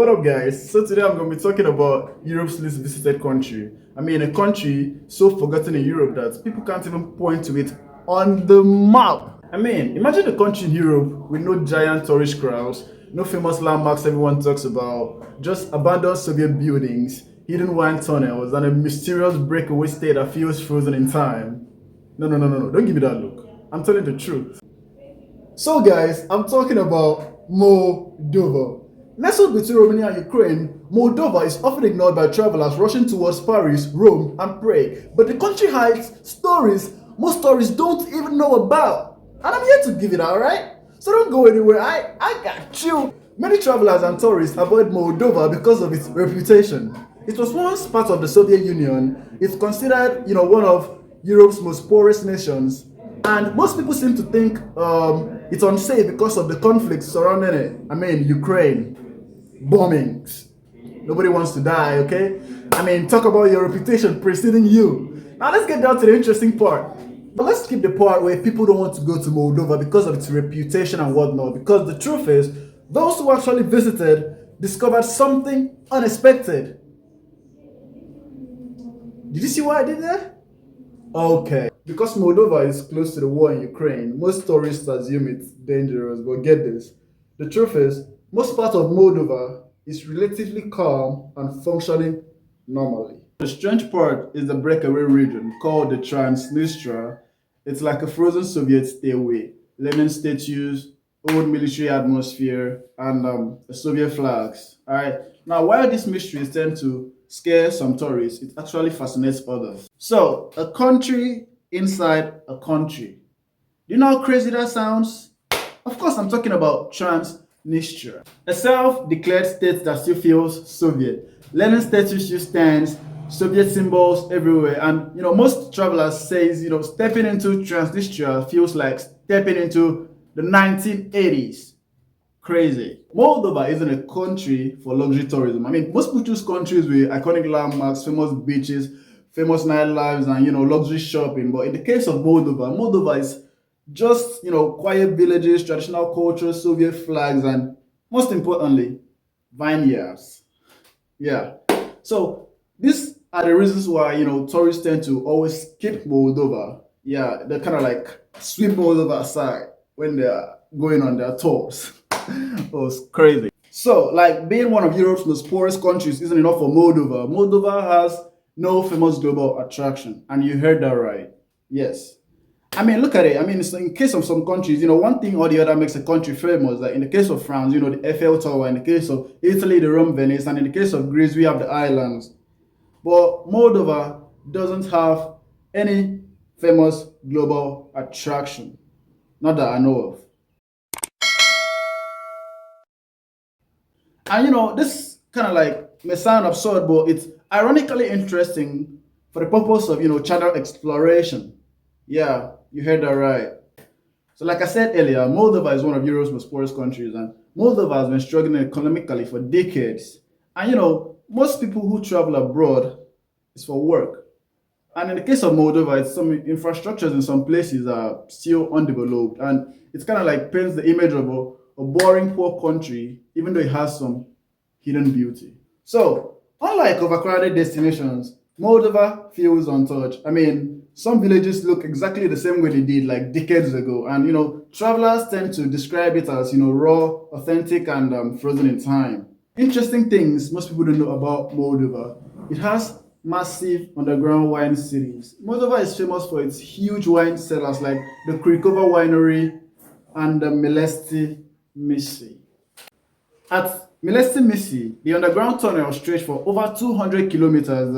What up, guys? So today I'm going to be talking about Europe's least visited country. I mean, a country so forgotten in Europe that people can't even point to it on the map. I mean, imagine a country in Europe with no giant tourist crowds, no famous landmarks everyone talks about, just abandoned Soviet buildings, hidden wine tunnels, and a mysterious breakaway state that feels frozen in time. No, no, no, no, no. Don't give me that look. I'm telling the truth. So, guys, I'm talking about Moldova. Nestled between Romania and Ukraine, Moldova is often ignored by travelers rushing towards Paris, Rome, and Prague. But the country hides stories most tourists don't even know about. And I'm here to give it, alright? So don't go anywhere, I got you. Many travelers and tourists avoid Moldova because of its reputation. It was once part of the Soviet Union. It's considered, one of Europe's most poorest nations. And most people seem to think it's unsafe because of the conflicts surrounding it. I mean, Ukraine, bombings. Nobody wants to die, okay? I mean, talk about your reputation preceding you. Now let's get down to the interesting part. But let's skip the part where people don't want to go to Moldova because of its reputation and whatnot. Because the truth is, those who actually visited discovered something unexpected. Did you see what I did there? Okay. Because Moldova is close to the war in Ukraine, most tourists assume it's dangerous. But get this, the truth is, most part of Moldova is relatively calm and functioning normally. The strange part is the breakaway region called the Transnistria. It's like a frozen Soviet stairway, Lenin statues, old military atmosphere, and Soviet flags. Alright. Now, while these mysteries tend to scare some tourists, it actually fascinates others. So, a country inside a country. Do you know how crazy that sounds? Of course, I'm talking about Transnistria, a self-declared state that still feels Soviet. Lenin statues still stands, Soviet symbols everywhere, and most travelers says stepping into Transnistria feels like stepping into the 1980s. Crazy. Moldova isn't a country for luxury tourism. I mean, most people choose countries with iconic landmarks, famous beaches, famous nightlives, and luxury shopping. But in the case of Moldova is just quiet villages, traditional culture, Soviet flags, and most importantly, vineyards. Yeah. So these are the reasons why tourists tend to always skip Moldova. Yeah, they kind of like sweep Moldova aside when they are going on their tours. Oh, it's crazy. So, like being one of Europe's most poorest countries isn't enough for Moldova. Moldova has no famous global attraction, and you heard that right. Yes. I mean, look at it. I mean, it's in case of some countries, one thing or the other makes a country famous. Like in the case of France, the Eiffel Tower. In the case of Italy, the Rome Venice, and in the case of Greece, we have the islands. But Moldova doesn't have any famous global attraction, not that I know of. And this kind of like may sound absurd, but it's ironically interesting for the purpose of channel exploration. Yeah, you heard that right. So, like I said earlier, Moldova is one of Europe's most poorest countries, and Moldova has been struggling economically for decades. And most people who travel abroad is for work. And in the case of Moldova, it's some infrastructures in some places are still undeveloped, and it's kind of like paints the image of a boring poor country, even though it has some hidden beauty. So, unlike overcrowded destinations, Moldova feels untouched. I mean, some villages look exactly the same way they did like decades ago, and travelers tend to describe it as raw, authentic, and frozen in time. Interesting things most people don't know about Moldova: it has massive underground wine cities. Moldova is famous for its huge wine cellars like the Krikova Winery and the Milesti Misi. At Milesti Misi, the underground tunnel stretched for over 200 kilometers.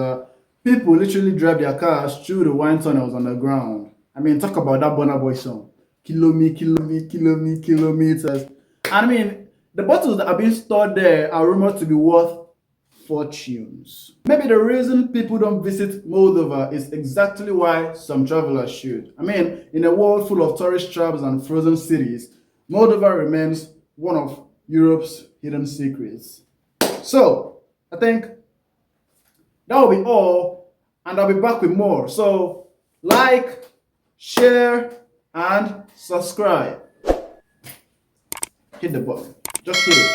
People literally drive their cars through the wine tunnels underground. I mean, talk about that Burna Boy song. Kilometers. And I mean, the bottles that are being stored there are rumored to be worth fortunes. Maybe the reason people don't visit Moldova is exactly why some travelers should. I mean, in a world full of tourist traps and frozen cities, Moldova remains one of Europe's hidden secrets. So, I think that will be all, and I'll be back with more. So, like, share, and subscribe. Hit the button. Just hit it.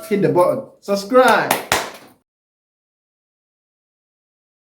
hit the button, subscribe.